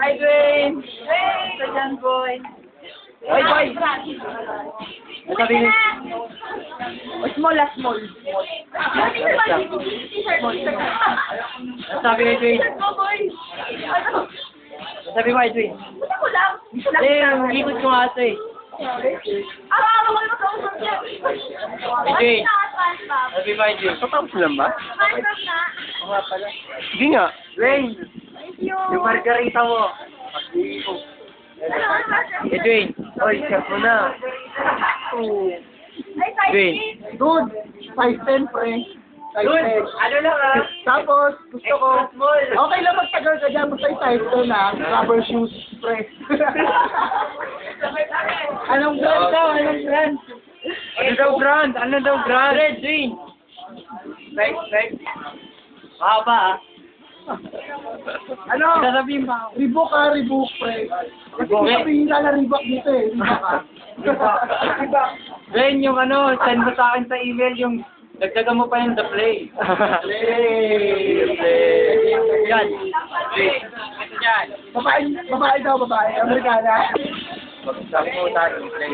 Hi, Dwayne! Sa dyan, boy! Boy, boy! Sabi ni... Small. Sabi ni Dwayne. Sabi mo, Dwayne. Ikot ko nga ito eh. Dwayne. Sabi mo, Dwayne. Tapos lang ba? Oo nga pala. Hindi nga. Dwayne! Yung margarita mo. Dwayne. Oy, chef mo na. Dwayne. Dude, 5'10", pre. Dude, ano lang ah? Tapos, gusto ko, okay lang magtagal ka dyan, basta yung size ko na, rubber shoes, pre. Anong brand daw? Anong brand? Ano daw brand? Red, Dwayne. Right. Mahaba ah. Ano? Sasabihin pa ako. Reebok, pre. Kasi sabihin na Reebok dito eh. Dwayne, yung ano, send mo sa akin sa email yung dagdagan mo pa yung the play. Yan. Yan. Babae daw, babae. Amerikana. Sabi mo sa akin, play.